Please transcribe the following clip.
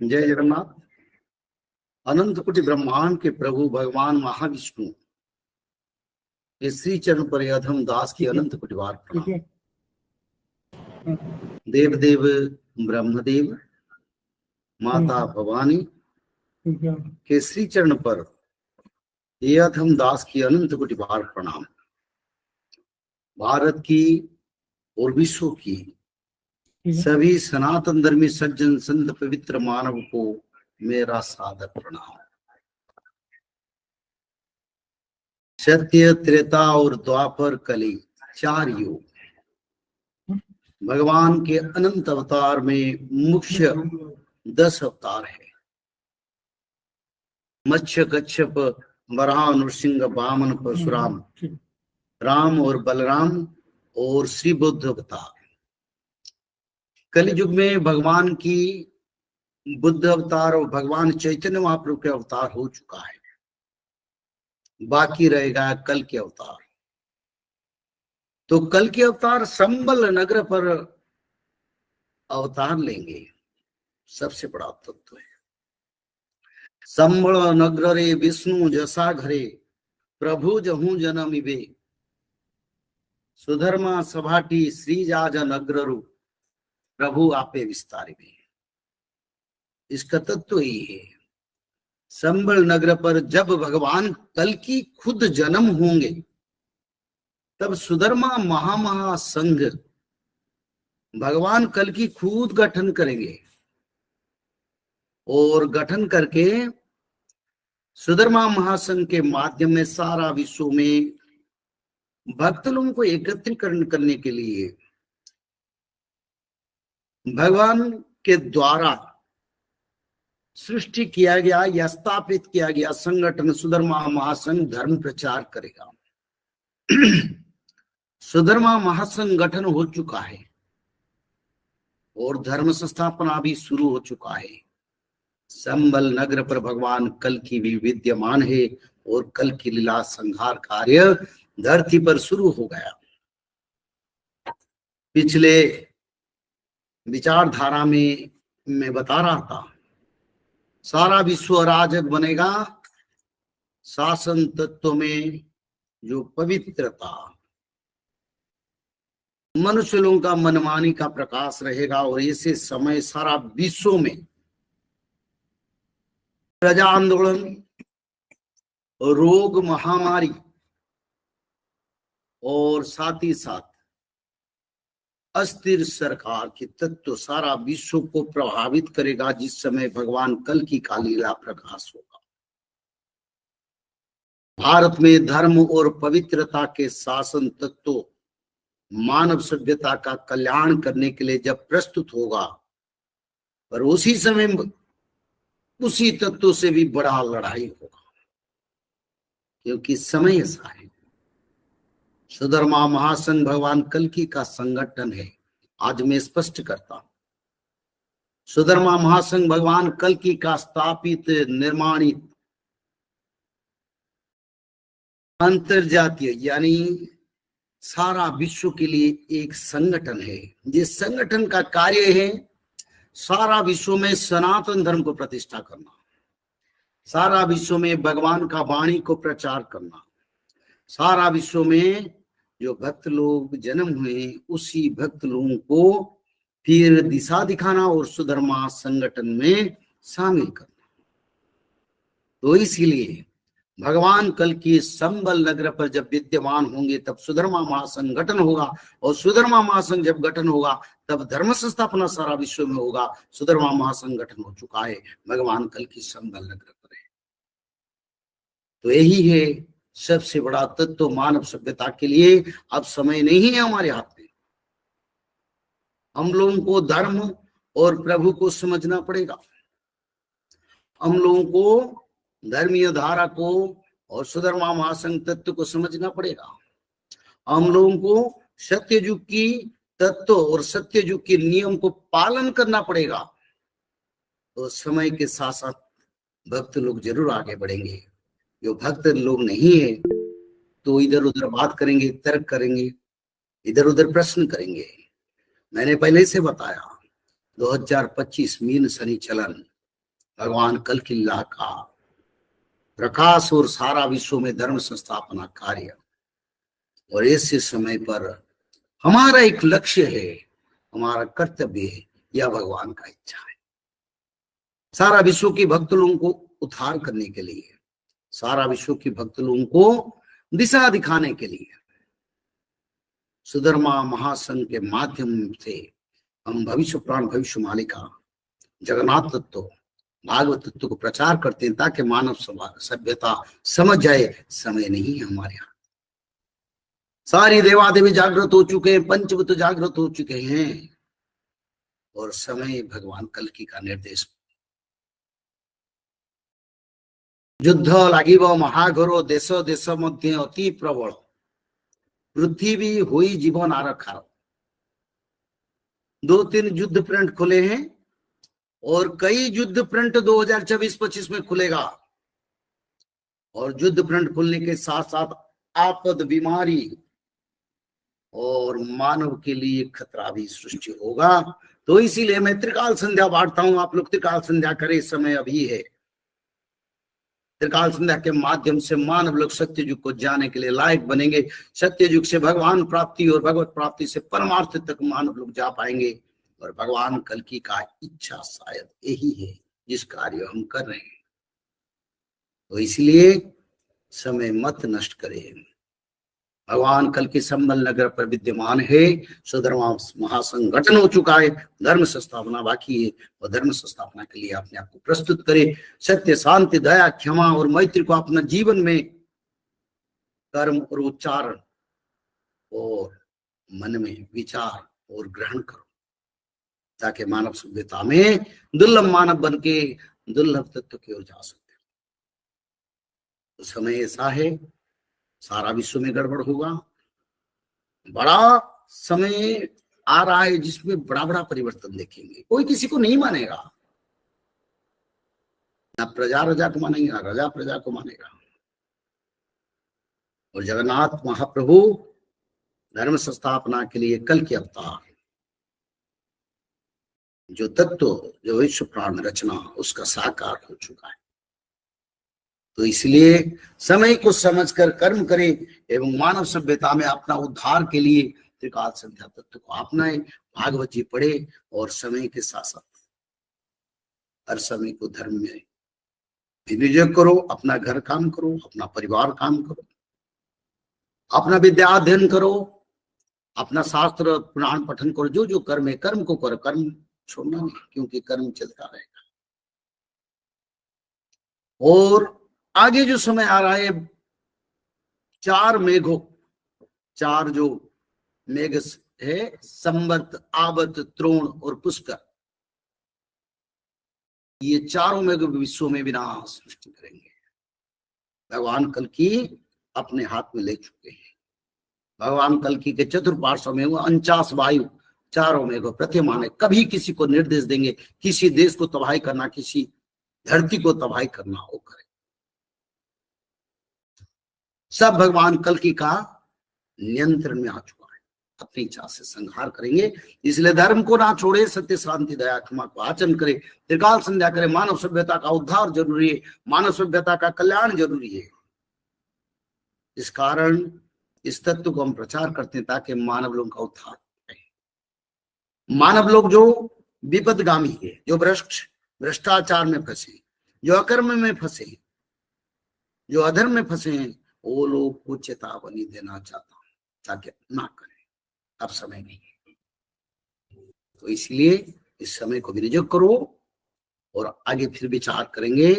जय जगन्नाथ। अनंत कोटि ब्रह्मांड के प्रभु भगवान महाविष्णु के श्री चरण पर अधम दास की अनंत कोटि बार प्रणाम। देव देव ब्रह्मदेव माता भवानी के श्री चरण पर अधम दास की अनंत कोटि बार प्रणाम। भारत की और विश्व की सभी सनातन धर्मी सज्जन संत पवित्र मानव को मेरा सादर प्रणाम। सत्य, त्रेता और द्वापर कली 4 युग भगवान के अनंत अवतार में मुख्य 10 अवतार है। मत्स्य, कच्छप, वराह, नृसिंह, वामन, परशुराम, राम और बलराम और श्री बुद्ध अवतार। कलयुग में भगवान की बुद्ध अवतार और भगवान चैतन्य महाप्रभु के अवतार हो चुका है। बाकी रहेगा कल के अवतार। तो कल के अवतार संबल नगर पर अवतार लेंगे। सबसे बड़ा तत्व है संबल नगर रे विष्णु जसा घरे प्रभु जहू जनम इबे सुधर्मा सभाटी श्री जाज नगरु प्रभु आपे विस्तारिबे। इसका तत्व ही है संबल नगर पर जब भगवान कल की खुद जन्म होंगे तब सुधर्मा महामहा संघ भगवान कल की खुद गठन करेंगे और गठन करके सुधर्मा महासंघ के माध्यम में सारा विश्व में भक्त लोगों को एकत्रीकरण करने के लिए भगवान के द्वारा सृष्टि किया गया या स्थापित किया गया संगठन सुधर्मा महासंघ धर्म प्रचार करेगा। सुधर्मा महासंघ गठन हो चुका है और धर्म संस्थापना भी शुरू हो चुका है। संबल नगर पर भगवान कल की भी विद्यमान है और कल की लीला संहार कार्य धरती पर शुरू हो गया। पिछले विचारधारा में मैं बता रहा था सारा विश्व अराजक बनेगा। शासन तत्व में जो पवित्रता मनुष्य लोगों का मनमानी का प्रकाश रहेगा और ऐसे समय सारा विश्व में प्रजा आंदोलन, रोग, महामारी और साथ ही साथ अस्थिर सरकार के तत्व सारा विश्व को प्रभावित करेगा। जिस समय भगवान कल की कालीला प्रकाश होगा। भारत में धर्म और पवित्रता के शासन तत्व मानव सभ्यता का कल्याण करने के लिए जब प्रस्तुत होगा, पर उसी समय उसी तत्व से भी बड़ा लड़ाई होगा, क्योंकि समय ऐसा है। सुधर्मा महासंघ भगवान कल्कि का संगठन है। आज मैं स्पष्ट करता हूं सुधर्मा महासंघ भगवान कल्कि का स्थापित निर्माणित अंतरजातीय यानी सारा विश्व के लिए एक संगठन है। जिस संगठन का कार्य है सारा विश्व में सनातन धर्म को प्रतिष्ठा करना, सारा विश्व में भगवान का वाणी को प्रचार करना, सारा विश्व में जो भक्त लोग जन्म हुए उसी भक्त लोगों को फिर दिशा दिखाना और सुधर्मा संगठन में शामिल करना। तो इसीलिए भगवान कल की संबल नगर पर जब विद्यमान होंगे तब सुधर्मा महासंघ गठन होगा और सुधर्मा महासंघ जब गठन होगा तब धर्म संस्थापना सारा विश्व में होगा। सुधर्मा महासंघ गठन हो चुका है, भगवान कल की संबल नगर पर है। तो यही है सबसे बड़ा तत्व मानव सभ्यता के लिए। अब समय नहीं है हमारे हाथ में। हम लोगों को धर्म और प्रभु को समझना पड़ेगा। हम लोगों को धर्मीय धारा को और सुधर्मा महासंघ तत्व को समझना पड़ेगा। हम लोगों को सत्ययुग की तत्व और सत्ययुग के नियम को पालन करना पड़ेगा। तो समय के साथ साथ भक्त लोग जरूर आगे बढ़ेंगे। जो भक्त लोग नहीं है तो इधर उधर बात करेंगे, तर्क करेंगे, इधर उधर प्रश्न करेंगे। मैंने पहले से बताया 2025 मीन शनि चलन, भगवान कल की लीला का प्रकाश और सारा विश्व में धर्म संस्थापना कार्य। और ऐसे समय पर हमारा एक लक्ष्य है, हमारा कर्तव्य है, यह भगवान का इच्छा है। सारा विश्व की भक्त लोगों को उद्धार करने के लिए, सारा विश्व की भक्त लोगों को दिशा दिखाने के लिए सुधर्मा महासंघ के माध्यम से हम भविष्य पुराण, भविष्य मालिका, जगन्नाथ तत्व, भागवत तत्व को प्रचार करते हैं ताकि मानव सभ्यता समझ जाए समय नहीं है हमारे यहाँ। सारी देवादेवी जागृत हो चुके हैं, पंचभूत जागृत हो चुके हैं और समय भगवान कल्कि का निर्देश। युद्ध लागिब महाघोर, देश देश मध्य अति प्रबल, पृथ्वी हुई जीवन आरक्षार। 2-3 युद्ध प्रिंट खुले हैं और कई युद्ध प्रिंट 2024-25 में खुलेगा। और युद्ध प्रिंट खुलने के साथ साथ आपद, बीमारी और मानव के लिए खतरा भी सृष्टि होगा। तो इसीलिए मैं त्रिकाल संध्या बांटता हूं, आप लोग त्रिकाल संध्या करें, समय अभी है। त्रिकाल संध्या के माध्यम से मानव लोग सत्य युग को जाने के लिए लायक बनेंगे। सत्य युग से भगवान प्राप्ति और भगवत प्राप्ति से परमार्थ तक मानव लोग जा पाएंगे। और भगवान कल्कि का इच्छा शायद यही है जिस कार्य हम कर रहे हैं। तो इसलिए समय मत नष्ट करें। भगवान कल्कि संबल नगर पर विद्यमान है। सुधर्मा महासंगठन हो चुका है, धर्म संस्थापना बाकी है। और धर्म संस्थापना के लिए अपने आप को प्रस्तुत करे। सत्य, शांति, दया, क्षमा और मैत्री को अपना जीवन में कर्म और उच्चारण और मन में विचार और ग्रहण करो ताकि मानव सभ्यता में दुर्लभ मानव बन के दुर्लभ तत्व की ओर जा सकते हो। तो समय ऐसा है, सारा विश्व में गड़बड़ होगा। बड़ा समय आ रहा है जिसमें बड़ा बड़ा परिवर्तन देखेंगे। कोई किसी को नहीं मानेगा, ना प्रजा रजा को मानेंगे, ना रजा प्रजा को मानेगा। और जगन्नाथ महाप्रभु धर्म संस्थापना के लिए कल के अवतार, जो तत्व, जो विश्व प्राण रचना, उसका साकार हो चुका है। तो इसलिए समय को समझकर कर्म करें एवं मानव सभ्यता में अपना उद्धार के लिए त्रिकाल संध्या तत्व को अपनाएं, भागवत जी पढ़े और समय के साथ साथ हर समय को धर्म में विनियोग करो। अपना घर काम करो, अपना परिवार काम करो, अपना विद्या अध्ययन करो, अपना शास्त्र पुराण पठन करो। जो जो कर्म है कर्म को करो, कर्म छोड़ना नहीं, क्योंकि कर्म चलता रहेगा। और आगे जो समय आ रहा है, 4 मेघों, 4 जो मेघ है, संवत, आवत, त्रोण और पुष्कर, ये चारों मेघ विश्व में विनाश सृष्टि करेंगे। भगवान कल्कि अपने हाथ में ले चुके हैं। भगवान कल्कि के चतुर्पार्श्व में वो 49 वायु, चारों मेघ प्रत्यमान है। कभी किसी को निर्देश देंगे किसी देश को तबाही करना, किसी धरती को तबाही करना, वो करे। सब भगवान कल्कि का नियंत्रण में आ चुका है। अपनी इच्छा से संहार करेंगे। इसलिए धर्म को ना छोड़े, सत्य, शांति, दया, क्षमा को आचरण करे, त्रिकाल संध्या करे। मानव सभ्यता का उद्धार जरूरी है, मानव सभ्यता का कल्याण जरूरी है। इस कारण इस तत्व को हम प्रचार करते हैं ताकि मानव लोगों का उद्धार हो। मानव लोग जो विपदगामी है, जो भ्रष्टाचार में फंसे, जो अकर्म में फंसे, जो अधर्म में फंसे हैं, वो लोग को चेतावनी देना चाहता हूं ताकि ना करें। अब समय नहीं है, तो इसलिए इस समय को विनियोग करो और आगे फिर विचार करेंगे